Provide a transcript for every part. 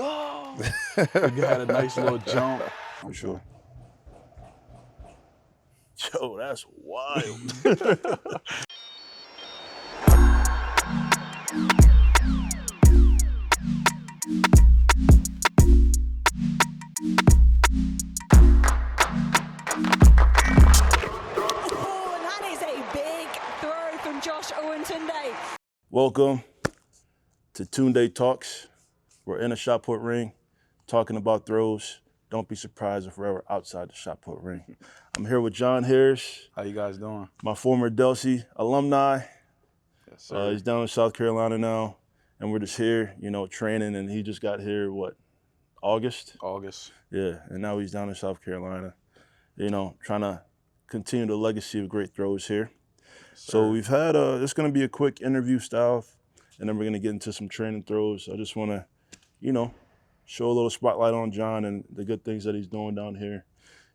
oh, we had a nice little jump. For sure. Yo, that's wild. Tunde. Welcome to TUNDE Talks. We're in a shot put ring, talking about throws. Don't be surprised if we're ever outside the shot put ring. I'm here with Jon Harris. How you guys doing? My former Delsea alumni. Yes, sir. He's down in South Carolina now, and we're just here, training. And he just got here, August? August. Yeah, and now he's down in South Carolina, trying to continue the legacy of great throws here. So we've had, it's going to be a quick interview style, and then we're going to get into some training throws. I just want to, show a little spotlight on Jon and the good things that he's doing down here.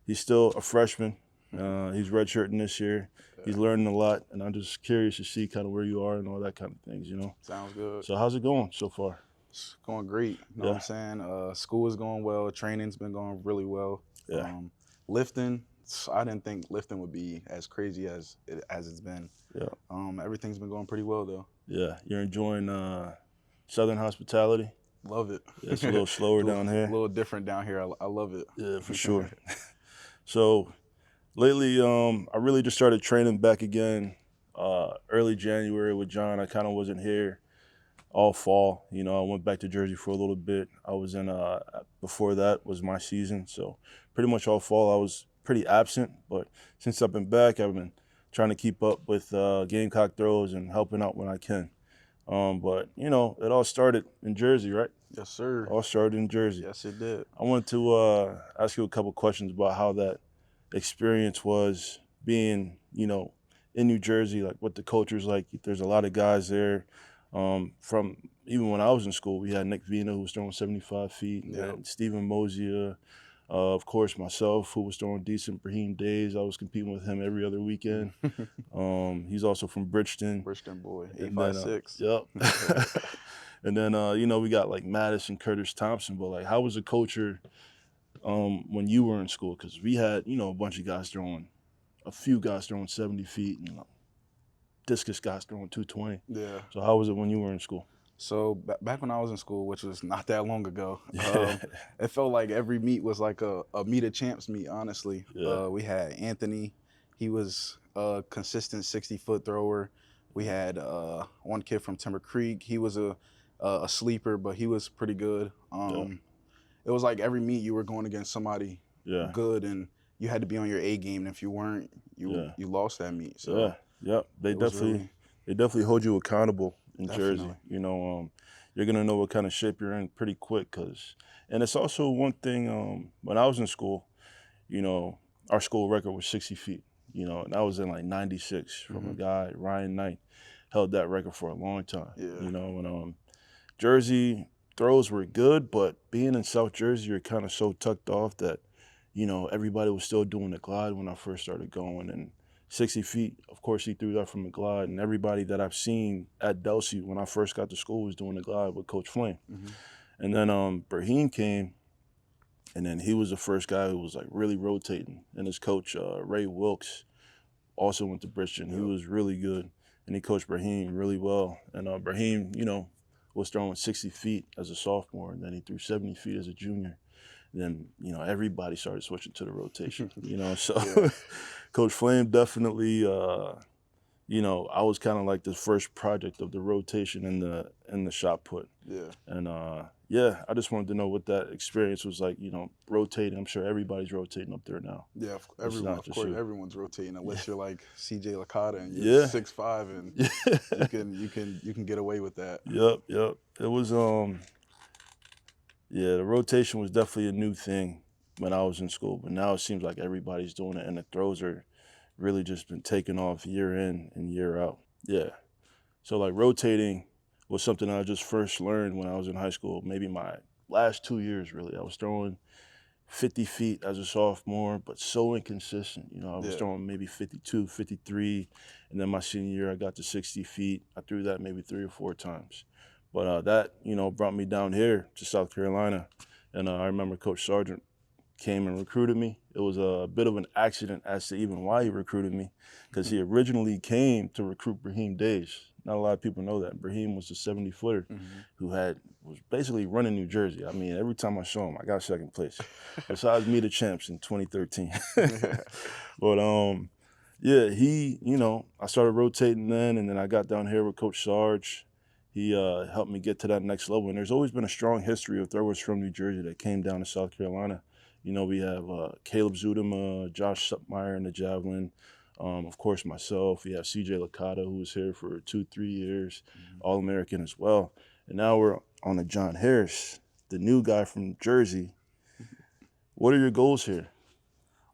He's still a freshman. He's redshirting this year. Yeah. He's learning a lot, and I'm just curious to see kind of where you are and all that kind of things, Sounds good. So how's it going so far? It's going great. You know what I'm saying? School is going well. Training's been going really well. Yeah. Lifting, I didn't think lifting would be as crazy as it's been. Yeah. Everything's been going pretty well, though. Yeah. You're enjoying Southern hospitality? Love it. Yeah, it's a little slower down here. A little different down here. I love it. Yeah, for sure. So lately, I really just started training back again early January with Jon. I kind of wasn't here all fall. I went back to Jersey for a little bit. I was in, before that was my season. So pretty much all fall I was pretty absent. But since I've been back, I've been trying to keep up with Gamecock throws and helping out when I can. But, it all started in Jersey, right? Yes, sir. All started in Jersey. Yes, it did. I wanted to ask you a couple questions about how that experience was being, in New Jersey, like what the culture's like. There's a lot of guys there. From even when I was in school, we had Nick Vina, who was throwing 75 feet, and Stephen Mosier, of course, myself, who was throwing decent. Brahim Days, I was competing with him every other weekend. He's also from Bridgeton. Bridgeton boy, 856. Yep. And then, we got like Madison, Curtis Thompson. But like, how was the culture when you were in school? Because we had, a bunch of guys a few guys throwing 70 feet, and discus guys throwing 220. Yeah. So how was it when you were in school? So back when I was in school, which was not that long ago, it felt like every meet was like a meet of champs meet, honestly. Yeah. We had Anthony. He was a consistent 60-foot thrower. We had one kid from Timber Creek. He was a sleeper, but he was pretty good. It was like every meet you were going against somebody good, and you had to be on your A game. And if you weren't, you lost that meet. So They definitely hold you accountable in Jersey. Definitely. You're gonna know what kind of shape you're in pretty quick, and it's also one thing. When I was in school, our school record was 60 feet. And that was in like '96 from a guy, Ryan Knight, held that record for a long time. Yeah. And Jersey throws were good, but being in South Jersey, you're kind of so tucked off that, everybody was still doing the glide when I first started going. And 60 feet, of course, he threw that from the glide. And everybody that I've seen at Delsea when I first got to school was doing the glide with Coach Flame. And then Brahim came, and then he was the first guy who was like really rotating. And his coach, Ray Wilkes, also went to Bridgeton. He was really good, and he coached Brahim really well. And Brahim, was throwing 60 feet as a sophomore, and then he threw 70 feet as a junior. And then, everybody started switching to the rotation, So Coach Flame definitely, I was kind of like the first project of the rotation in the shot put. Yeah. And, I just wanted to know what that experience was like, rotating. I'm sure everybody's rotating up there now. Yeah, of course, everyone's rotating unless you're like CJ Licata and Yeah. you're 6'5", and you can get away with that. Yep. It was the rotation was definitely a new thing when I was in school, but now it seems like everybody's doing it, and the throws are really just been taking off year in and year out. Yeah. So like rotating was something I just first learned when I was in high school, maybe my last 2 years really. I was throwing 50 feet as a sophomore, but so inconsistent. I was throwing maybe 52, 53, and then my senior year I got to 60 feet. I threw that maybe 3 or 4 times. But that, brought me down here to South Carolina. And I remember Coach Sargent came and recruited me. It was a bit of an accident as to even why he recruited me, because he originally came to recruit Brahim Days. Not a lot of people know that. Brahim was the 70-footer who was basically running New Jersey. I mean, every time I saw him, I got second place. Besides me, the champs in 2013. But yeah, I started rotating then, and then I got down here with Coach Sarge. He helped me get to that next level. And there's always been a strong history of throwers from New Jersey that came down to South Carolina. We have Caleb Zudema, Josh Suppmeyer in the javelin, of course myself. We have CJ Licata, who was here for 2-3 years, All-American as well. And now we're on a Jon Harris, the new guy from Jersey. What are your goals here?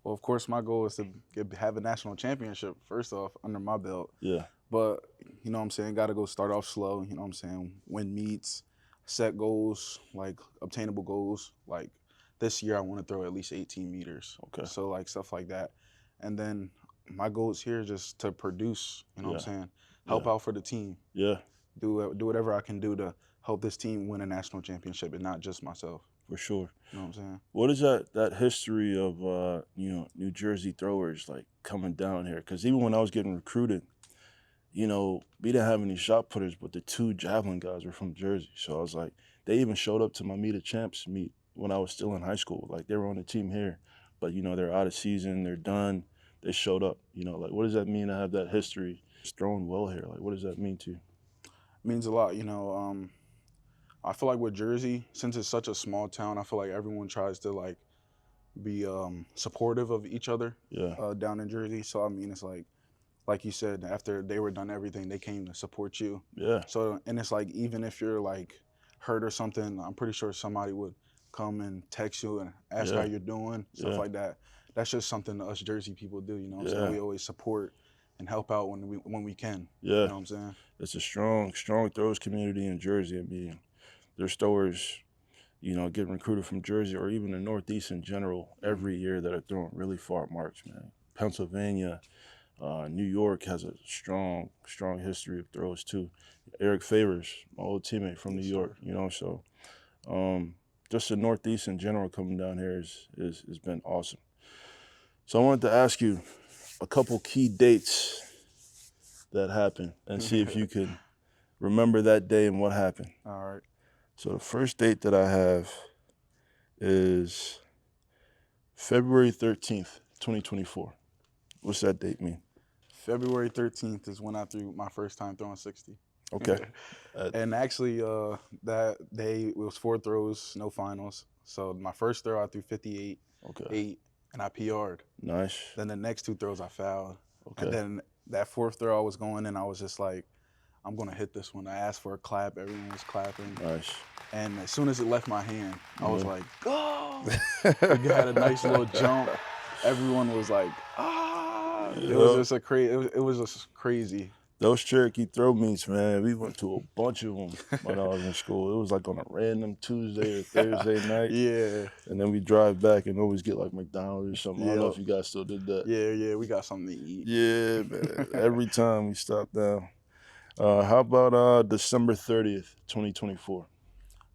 Well, of course, my goal is to have a national championship, first off, under my belt. Yeah. But, you know what I'm saying, got to go start off slow, you know what I'm saying, win meets, set goals, like obtainable goals. Like this year I want to throw at least 18 meters. Okay. So, like, stuff like that. And then my goals here is just to produce, you know what I'm saying, help out for the team. Yeah. Do whatever I can do to help this team win a national championship and not just myself. For sure. You know what I'm saying? What is that history of New Jersey throwers like coming down here? Because even when I was getting recruited, we didn't have any shot putters, but the 2 javelin guys were from Jersey. So I was like, they even showed up to my Meet of Champs meet when I was still in high school. Like they were on the team here, but they're out of season, they're done. They showed up. Like what does that mean to have that history? Just throwing well here. Like what does that mean to you? It means a lot. I feel like with Jersey, since it's such a small town, I feel like everyone tries to like be supportive of each other. Yeah. Down in Jersey. So I mean, it's like you said, after they were done everything, they came to support you. Yeah. So and it's like even if you're like hurt or something, I'm pretty sure somebody would come and text you and ask how you're doing, stuff like that. That's just something us Jersey people do. You know what I'm saying? We always support and help out when we can. Yeah. You know what I'm saying? It's a strong throws community in Jersey. I mean, there's throwers, getting recruited from Jersey or even the Northeast in general every year that are throwing really far marks, man. Pennsylvania, New York has a strong history of throws too. Eric Favors, my old teammate from New York, so just the Northeast in general coming down here has been awesome. So I wanted to ask you a couple key dates that happened and see if you could remember that day and what happened. All right. So the first date that I have is February 13th, 2024. What's that date mean? February 13th is when I threw my first time throwing 60. Okay. And actually, that day it was 4 throws, no finals. So my first throw I threw 58, 8, and I PR'd. Nice. Then the next 2 throws I fouled. Okay. And then that 4th throw I was going in, I was just like, I'm gonna hit this one. I asked for a clap, everyone was clapping. Nice. And as soon as it left my hand, I was like, go! We had a nice little jump. Everyone was like, ah! It was just it was just crazy. Those Cherokee throw meets, man, we went to a bunch of them when I was in school. It was like on a random Tuesday or Thursday night. Yeah. And then we drive back and always get like McDonald's or something. I don't know if you guys still did that. Yeah, we got something to eat. Yeah, man. Every time we stop down. How about December 30th, 2024?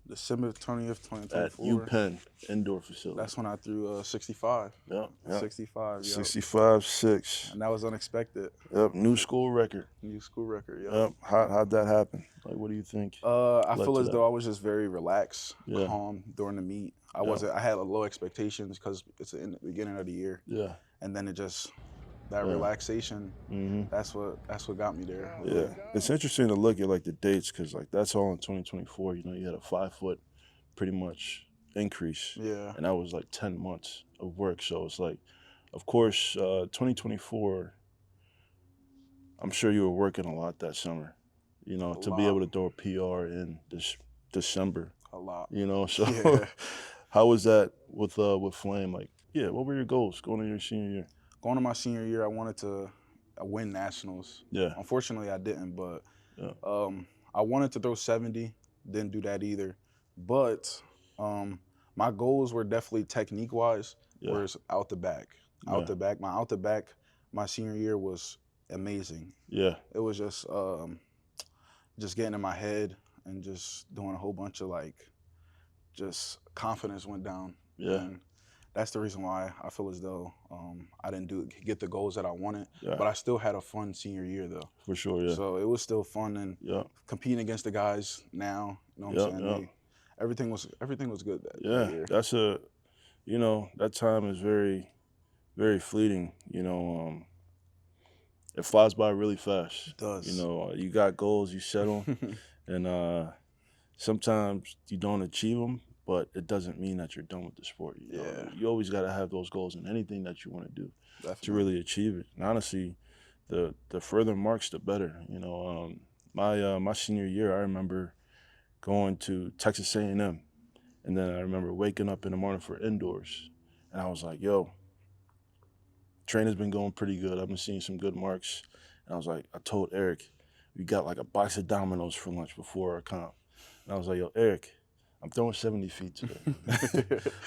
December 20th, 2024. At UPenn indoor facility. That's when I threw 65. Yep. 65. Yep. 65-6. And that was unexpected. Yep. New school record. New school record. Yep. Yep. How'd that happen? Like, what do you think? I feel as though I was just very relaxed, calm during the meet. I had low expectations because it's in the beginning of the year. Yeah. And then it just relaxation. That's what got me there. Yeah. It's interesting to look at like the dates because like that's all in 2024. You had a 5-foot pretty much increase. Yeah. And that was like 10 months of work. So it's like, of course, 2024. I'm sure you were working a lot that summer. To be able to throw a PR in December. A lot. So how was that with Flame? Like, what were your goals going into your senior year? Going to my senior year, I wanted to win nationals. Yeah. Unfortunately, I didn't, but I wanted to throw 70. Didn't do that either. But my goals were definitely technique-wise, whereas out the back. My out the back, my senior year was amazing. Yeah. It was just getting in my head and just doing a whole bunch of like, just confidence went down. Yeah. And that's the reason why I feel as though I didn't get the goals that I wanted. Yeah. But I still had a fun senior year though. For sure, yeah. So it was still fun, and Yeah. competing against the guys now, you know what I'm saying? Everything was good that year. That's that time is very, very fleeting. It flies by really fast. It does. You got goals, you set them, and sometimes you don't achieve them, but it doesn't mean that you're done with the sport. You always got to have those goals in anything that you want to do to really achieve it. And honestly, the further marks, the better. My senior year, I remember going to Texas A&M, and then I remember waking up in the morning for indoors, and I was like, yo, training's been going pretty good. I've been seeing some good marks. And I was like, I told Eric, we got like a box of Dominoes for lunch before our comp. And I was like, yo, Eric, I'm throwing 70 feet today.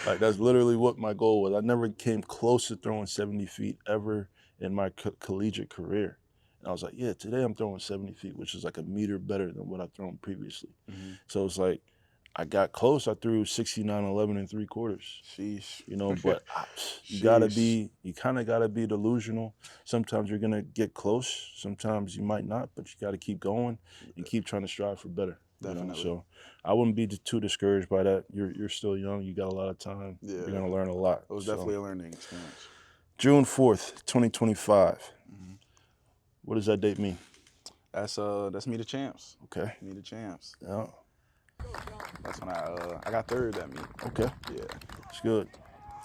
Like, that's literally what my goal was. I never came close to throwing 70 feet ever in my collegiate career. And I was like, yeah, today I'm throwing 70 feet, which is like a meter better than what I've thrown previously. Mm-hmm. So it's like, I got close. I threw 69-11 3/4. Sheesh. But you kind of gotta be delusional. Sometimes you're gonna get close. Sometimes you might not, but you gotta keep going and keep trying to strive for better. Definitely. So I wouldn't be too discouraged by that. You're still young. You got a lot of time. Yeah. You're gonna learn a lot. It was definitely a learning experience. June 4th, 2025. Mm-hmm. What does that date mean? That's Me the Champs. Okay. Me the Champs. Yeah. That's when I got third that meet. Okay. Yeah. It's good.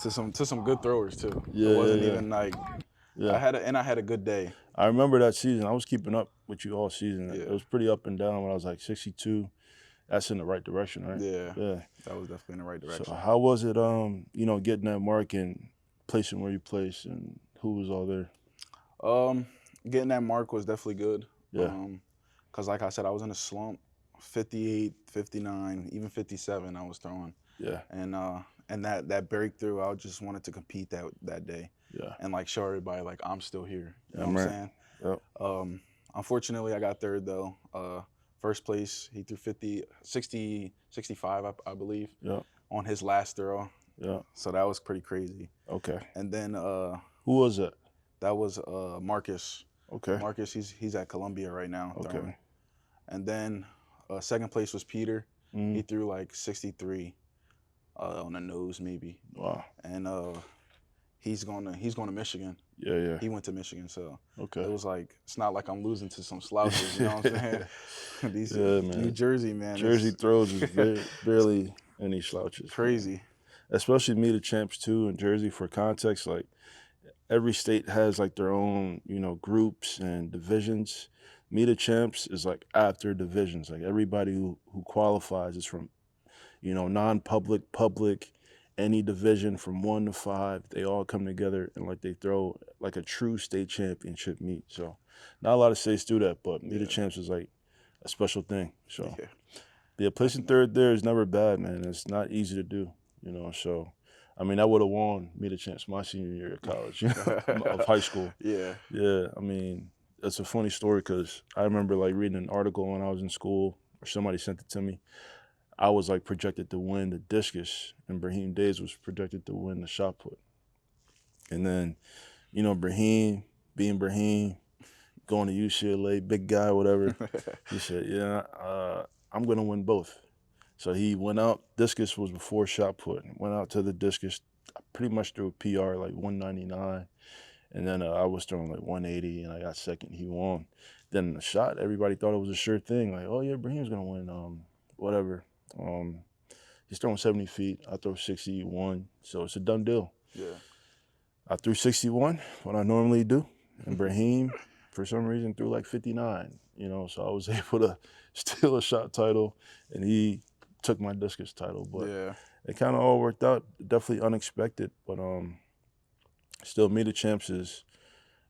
To some good throwers too. Yeah. It wasn't even like I had a good day. I remember that season. I was keeping up with you all season. Yeah. It was pretty up and down when I was like 62. That's in the right direction, right? Yeah. Yeah. That was definitely in the right direction. So how was it getting that mark and placing where you placed, and who was all there? Getting that mark was definitely good. Yeah. Cause like I said, I was in a slump. 58, 59, even 57 I was throwing. Yeah. And that breakthrough, I just wanted to compete that day. Yeah. And like show everybody like I'm still here. You know I'm what I'm right. saying? Yep. Unfortunately I got third though. First place, he threw 65, I believe. Yeah. On his last throw. Yeah. So that was pretty crazy. Okay. And then who was it? That was Marcus. Okay. Marcus, he's at Columbia right now. Okay. Throwing. And then second place was Peter. Mm-hmm. He threw like 63 on the nose maybe. Wow. And he's going to Michigan. Yeah. He went to Michigan, so okay. It was like it's not like I'm losing to some slouches. You know what I'm saying? These man. New Jersey, man. Jersey throws is barely any slouches. Crazy. Man. Especially Me the Champs too in Jersey. For context, like every state has like their own groups and divisions. Me the Champs is like after divisions. Like everybody who qualifies is from non-public, public, any division from 1 to 5, they all come together and like they throw like a true state championship meet. So not a lot of states do that, but Me the Champs is like a special thing. So placing third there is never bad, man. It's not easy to do, So I mean, I would have won Me the Champs my senior year of college, of high school. Yeah. I mean, it's a funny story because I remember like reading an article when I was in school, or somebody sent it to me. I was like projected to win the discus, and Brahim Days was projected to win the shot put. And then, Brahim, being Brahim, going to UCLA, big guy, whatever, he said, I'm going to win both. So he went out, discus was before shot put, went out to the discus, pretty much threw a PR like 199. And then I was throwing like 180, and I got second. He won. Then the shot, everybody thought it was a sure thing. Like, oh yeah, Brahim's going to win, whatever. He's throwing 70 feet. I throw 61, so it's a done deal. Yeah. I threw 61, what I normally do, and Brahim, for some reason, threw like 59. So I was able to steal a shot title, and he took my discus title. But it kind of all worked out. Definitely unexpected, but still, Me the Champs is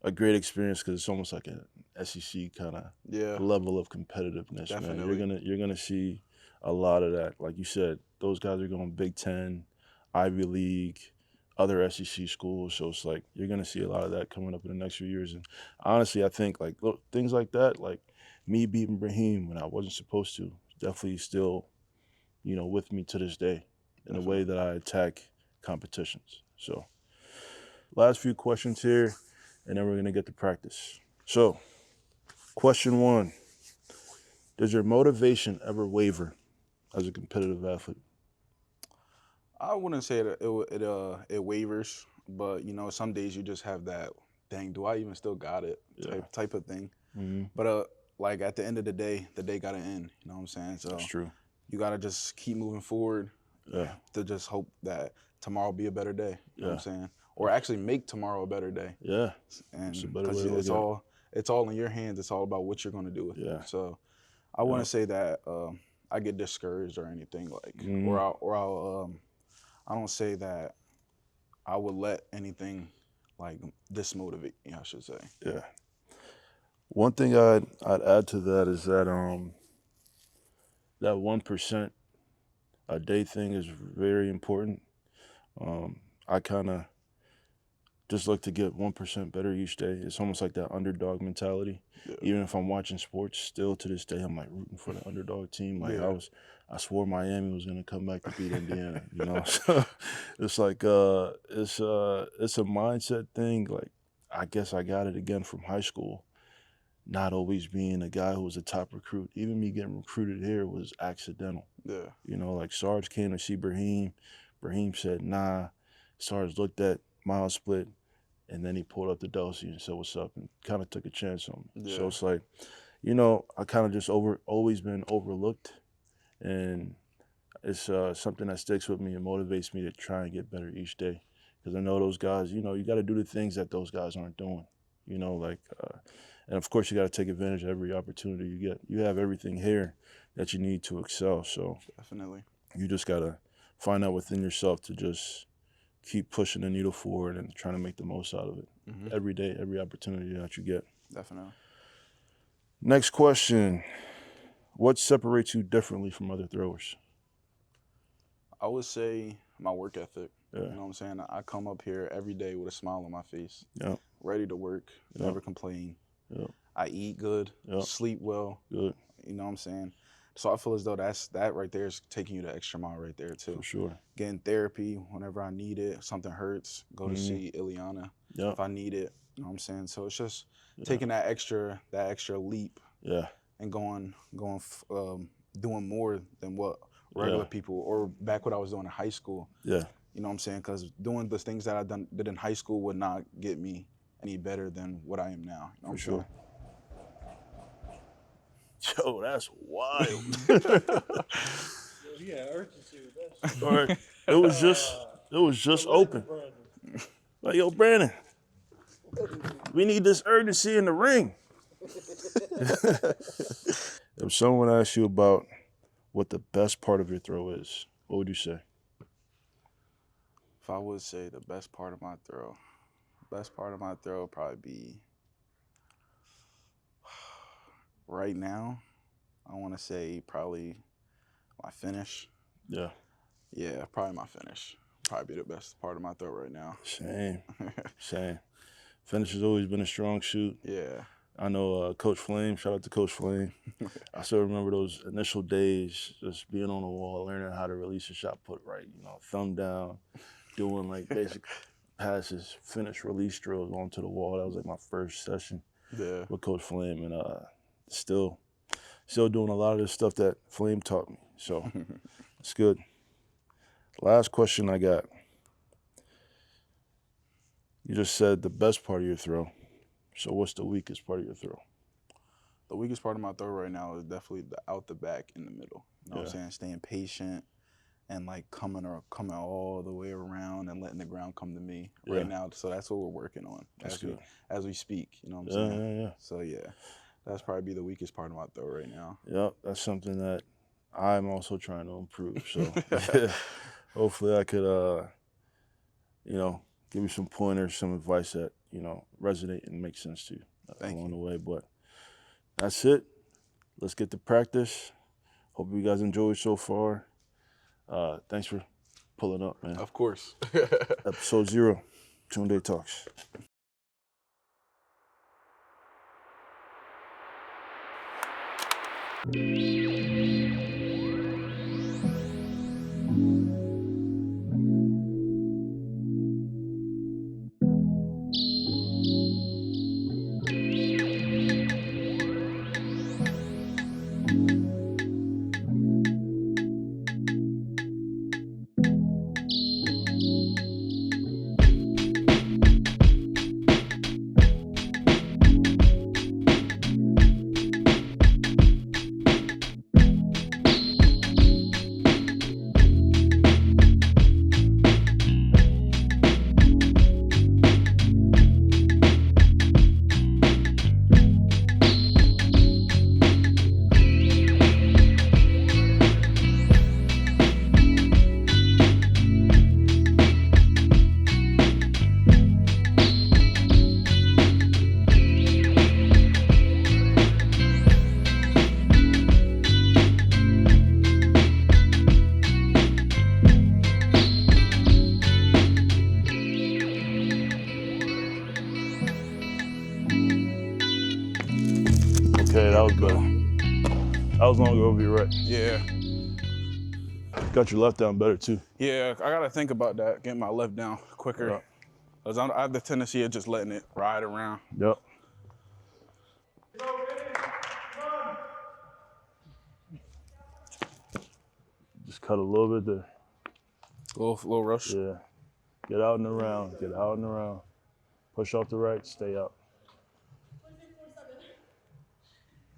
a great experience because it's almost like an SEC kind of level of competitiveness. Definitely. Man, you're gonna see a lot of that. Like you said, those guys are going Big Ten, Ivy League, other SEC schools. So it's like you're going to see a lot of that coming up in the next few years. And honestly, I think like things like that, like me beating Brahim when I wasn't supposed to, definitely still, with me to this day in the way that I attack competitions. So, last few questions here, and then we're going to get to practice. So, question 1, does your motivation ever waver as a competitive athlete? I wouldn't say that it wavers, but some days you just have that, dang, do I even still got it type of thing. Mm-hmm. But like at the end of the day gotta end. You know what I'm saying? So That's true. you gotta just keep moving forward. Yeah. To just hope that tomorrow be a better day. You know what I'm Yeah. saying? Or actually make tomorrow a better day. Yeah. And It's a better way because to look at it. it's all in your hands. It's all about what you're gonna do with Yeah. it. So I wouldn't say that I get discouraged or anything like, Mhm. I don't say that I would let anything like dismotivate me, I should say. Yeah. One thing I'd add to that is that that 1% a day thing is very important. I kind of just look to get 1% better each day. It's almost like that underdog mentality. Yeah. Even if I'm watching sports, still to this day, I'm like rooting for the underdog team. Like I swore Miami was gonna come back to beat Indiana. So it's like it's a mindset thing. Like I guess I got it again from high school. Not always being a guy who was a top recruit. Even me getting recruited here was accidental. Yeah. Like Sarge came to see Brahim. Brahim said, nah. Sarge looked at Miles Split, and then he pulled up the Delsea and said, what's up, and kind of took a chance on me. Yeah. So it's like, I kind of just always been overlooked, and it's something that sticks with me and motivates me to try and get better each day. Because I know those guys, you got to do the things that those guys aren't doing. And of course you got to take advantage of every opportunity you get. You have everything here that you need to excel. So Definitely. you just got to find out within yourself to just keep pushing the needle forward and trying to make the most out of it every day, every opportunity that you get. Definitely. Next question. What separates you differently from other throwers? I would say my work ethic. Yeah. You know what I'm saying? I come up here every day with a smile on my face. Yeah. Ready to work, Yeah. never complain. Yeah. I eat good, sleep well. Good. You know what I'm saying? So I feel as though that right there is taking you the extra mile right there too. For sure. Getting therapy whenever I need it. If something hurts, go to see Ileana if I need it. You know what I'm saying? So it's just taking that extra leap. Yeah. And doing more than what regular people or back what I was doing in high school. Yeah. You know what I'm saying? Because doing the things that I did in high school would not get me any better than what I am now. You know what I'm saying? Yo, that's wild. Yeah, urgency with that shit. All right. It was just open. Like, yo, Brandon, we need this urgency in the ring. If someone asks you about what the best part of your throw is, what would you say? If I would say the best part of my throw would probably be right now. I want to say probably my finish. Yeah. Yeah, probably my finish. Probably be the best part of my throw right now. Same. Finish has always been a strong suit. Yeah. I know Coach Flame, shout out to Coach Flame. I still remember those initial days, just being on the wall, learning how to release a shot put right, thumb down, doing like basic passes, finish, release drills onto the wall. That was like my first session with Coach Flame, and still doing a lot of the stuff that Flame taught me. So it's good. Last question I got. You just said the best part of your throw. So what's the weakest part of your throw? The weakest part of my throw right now is definitely the out the back in the middle. You know what I'm saying? Staying patient and like coming all the way around and letting the ground come to me right now. So that's what we're working on as we speak. You know what I'm saying? Yeah. So yeah, that's probably the weakest part of my throw right now. Yep, that's something that I'm also trying to improve. So hopefully I could, give you some pointers, some advice that, resonate and make sense to you along the way. But that's it. Let's get to practice. Hope you guys enjoyed so far. Thanks for pulling up, man. Of course. Episode 0, TUNDE TALKS. I was longer over your right. Yeah. Got your left down better too. Yeah, I gotta think about that, getting my left down quicker. Yep. Because I have the tendency of just letting it ride around. Yep. Just cut a little bit there. Little rush. Yeah. Get out and around. Get out and around. Push off the right. Stay out.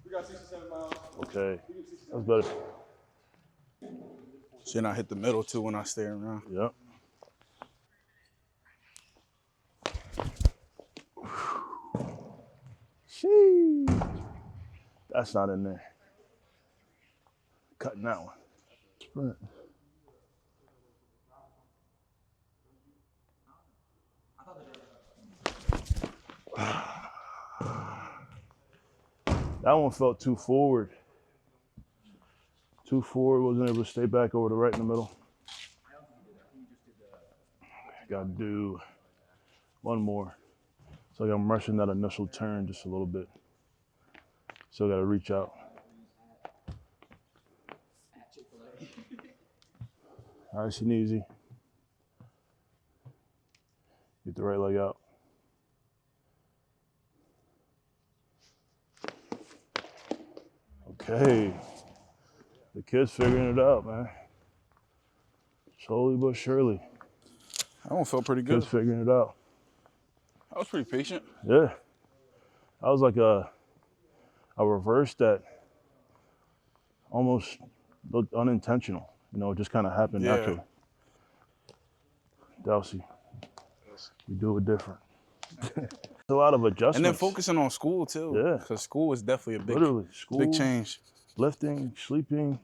We got 67 miles. Okay. That's better. So then I hit the middle too when I stay around. Yep. Sheesh. That's not in there. Cutting that one. Sprint. That one felt too forward. Too forward, wasn't able to stay back over the right in the middle. Gotta do one more. So I'm rushing that initial turn just a little bit. Still gotta reach out. Nice and easy. Get the right leg out. Okay. The kid's figuring it out, man. Slowly but surely. That one felt pretty good. Kid's figuring it out. I was pretty patient. Yeah. I was like a reverse that almost looked unintentional. You know, it just kind of happened Yeah. naturally. Delsea, we do it different. It's a lot of adjustments. And then focusing on school too. Yeah. Because school was definitely a Literally, school, big change. lifting, sleeping,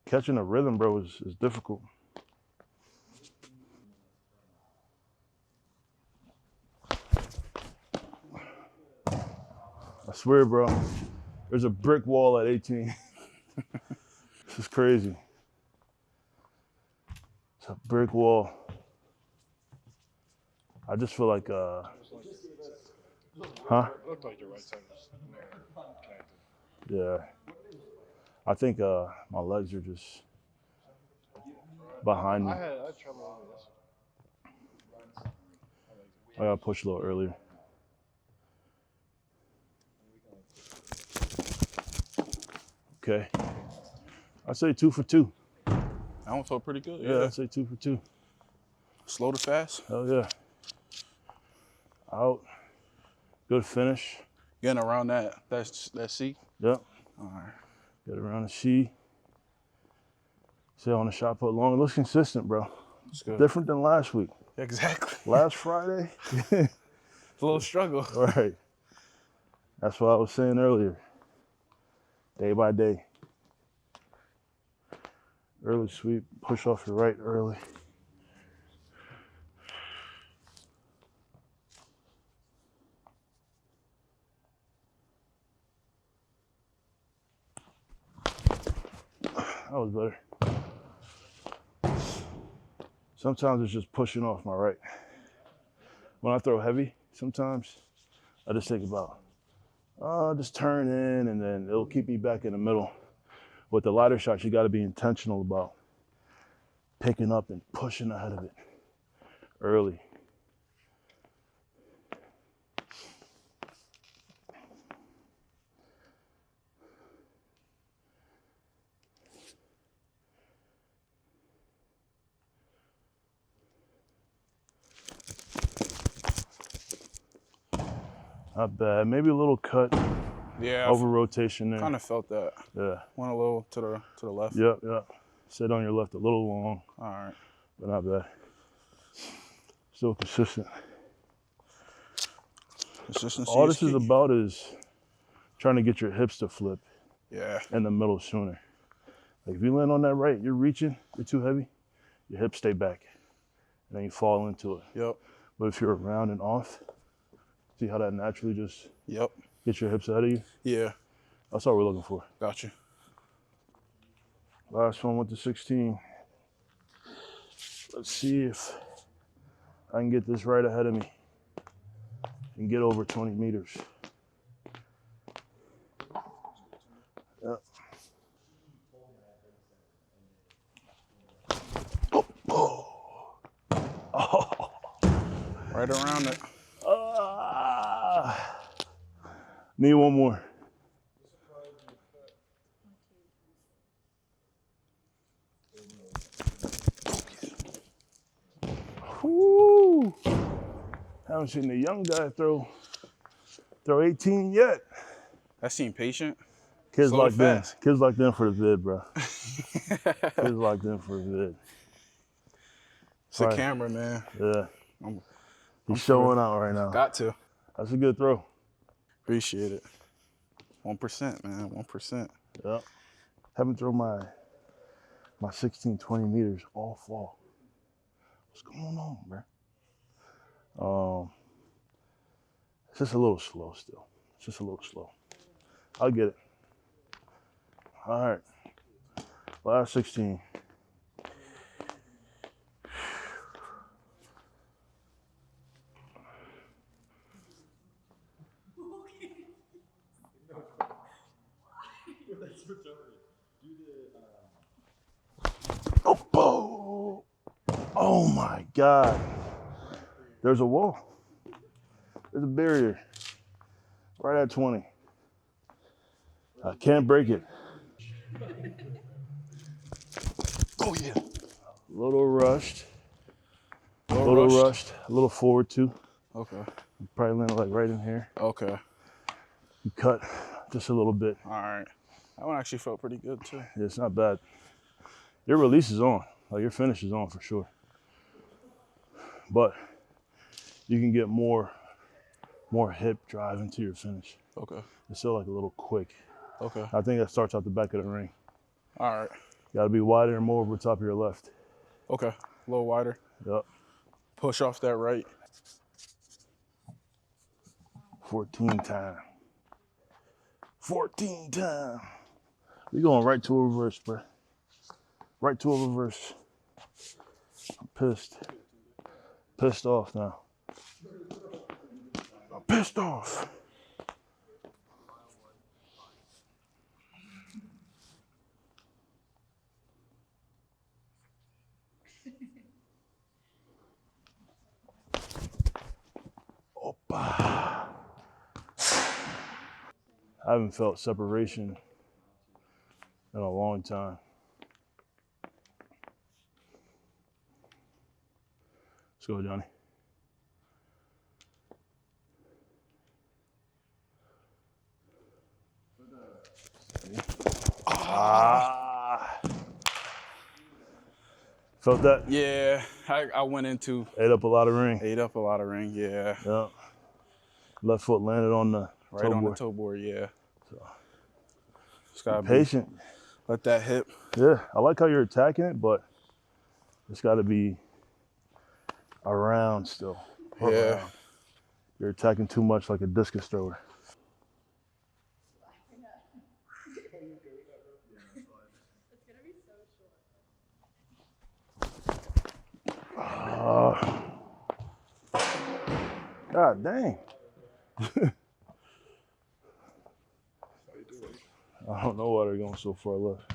catching a rhythm, bro, is difficult. I swear, bro, there's a brick wall at 18. This is crazy. It's a brick wall. I just feel like, huh? It looked like your right side was connected. Yeah. I think my legs are just behind me. I had trouble over this. I gotta push a little earlier. Okay. I'd say 2 for 2. That one felt pretty good. Yeah, I'd say 2 for 2. Slow to fast. Hell yeah. Out. Good finish. Getting around that C. Yep. All right. Get around the C. Stay on the shot put long. It looks consistent, bro. It's good. Different than last week. Exactly. Last Friday. It's a little struggle. Right. That's what I was saying earlier. Day by day. Early sweep. Push off your right early. That was better. Sometimes it's just pushing off my right. When I throw heavy, sometimes I just think about, just turn in and then it'll keep me back in the middle. With the lighter shots, you gotta be intentional about picking up and pushing ahead of it early. Not bad. Maybe a little cut Yeah. over rotation there. Kind of felt that. Yeah. Went a little to the left. Yep, yep. Sit on your left a little long, All right. but not bad. Still consistent. Consistency. All this is key. about is trying to get your hips to flip Yeah. in the middle sooner. Like if you land on that right, you're reaching, you're too heavy, your hips stay back, and then you fall into it. Yep. But if you're around and off, see how that naturally just Yep. gets your hips ahead of you? Yeah. That's all we're looking for. Gotcha. Last one with the 16. Let's see if I can get this right ahead of me and get over 20 meters. Yep. Right around it. Need one more. Woo! Haven't seen the young guy throw 18 yet. That seemed patient. Kids Slow to locked in. fast. Kids locked in for the vid, bro. Kids locked in for the vid. It's a camera, man. Yeah. I'm He's showing out right now. Got to. That's a good throw. Appreciate it. 1%, man. 1%. Yep. Haven't thrown my 16, 20 meters all fall. What's going on, bro? It's just a little slow still. It's just a little slow. I'll get it. All right. Last 16. Oh, oh my God. There's a wall. There's a barrier. Right at 20. I can't break it. Oh, yeah. A little rushed. A Little little rushed. rushed. A little forward too. Okay. Probably landed like right in here. Okay. You cut just a little bit. All right. That one actually felt pretty good too. Yeah, it's not bad. Your release is on. Like your finish is on for sure. But you can get more hip drive into your finish. Okay. It's still like a little quick. Okay. I think that starts out the back of the ring. All right. Got to be wider and more over the top of your left. Okay. A little wider. Yep. Push off that right. 14 time. 14 time. We going right to a reverse, bro. Right to a reverse. I'm pissed. Pissed off now. I'm pissed off. Opa. I haven't felt separation in a long time. Let's go, Johnny. Felt that? Yeah. I went into. Ate up a lot of ring. Ate up a lot of ring. Yeah. Yeah. Left foot landed on the Right toe on board. the toe board. Yeah. So, just gotta be patient. let that hip. Yeah, I like how you're attacking it, but it's got to be around still. Yeah. Around. You're attacking too much like a discus thrower. God dang. I don't know why they're going so far left.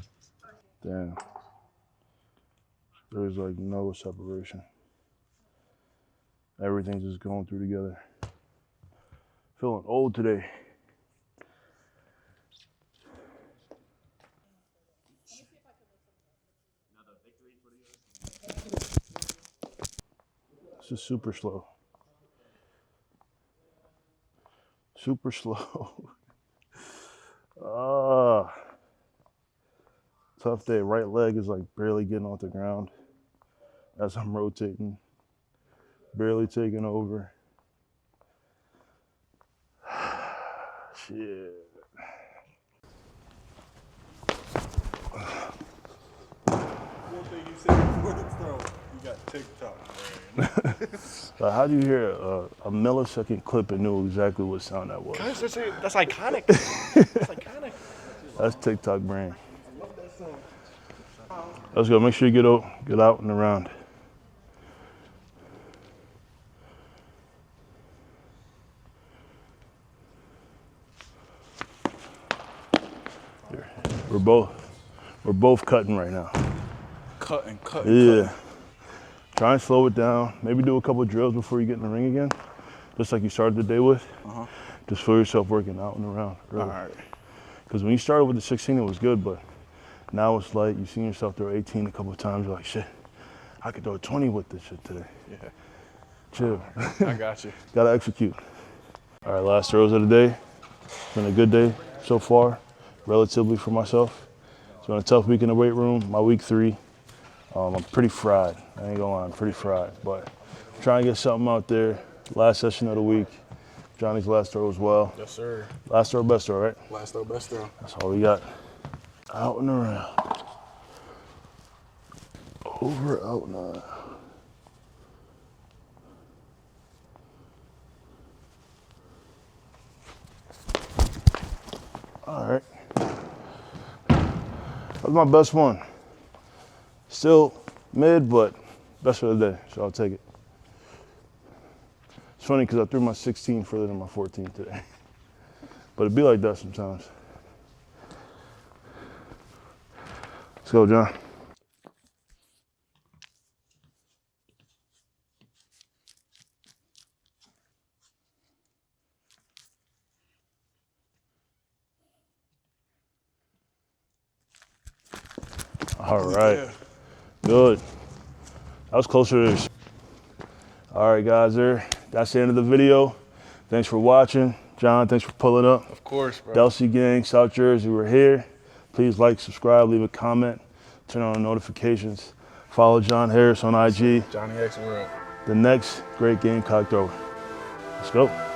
Damn. There's like no separation. Everything's just going through together. Feeling old today. This is super slow. Super slow. Tough day. Right leg is like barely getting off the ground as I'm rotating. Barely taking over. Shit. One thing you said before the throw, you got TikTok, man. How do you hear a millisecond clip and knew exactly what sound that was? Guys, that's iconic. That's iconic. That's TikTok brain. Let's go. Make sure you get out and around. Here. We're both cutting right now. Cutting. Yeah. Try and slow it down. Maybe do a couple of drills before you get in the ring again, just like you started the day with. Just feel yourself working out and around. Really. All right. Because when you started with the 16, it was good, but now it's like you've seen yourself throw 18 a couple of times. You're like, shit, I could throw 20 with this shit today. Yeah. Chill. I got you. Gotta execute. All right, last throws of the day. It's been a good day so far, relatively for myself. It's been a tough week in the weight room, my week 3. I'm pretty fried. I ain't gonna lie, I'm pretty fried, but I'm trying to get something out there. Last session of the week. Johnny's last throw as well. Yes, sir. Last throw, best throw, right? Last throw, best throw. That's all we got. Out and around. Over, out, and around. All right. That was my best one. Still mid, but best for the day, so I'll take it. It's funny because I threw my 16 further than my 14 today. But it'd be like that sometimes. Let's go, John. All right, good. That was closer to this. All right, guys, that's the end of the video. Thanks for watching. John, thanks for pulling up. Of course, bro. Delsea gang, South Jersey, we're here. Please like, subscribe, leave a comment, turn on the notifications. Follow Jon Harris on IG. Johnny X World. The next great Gamecock thrower. Let's go.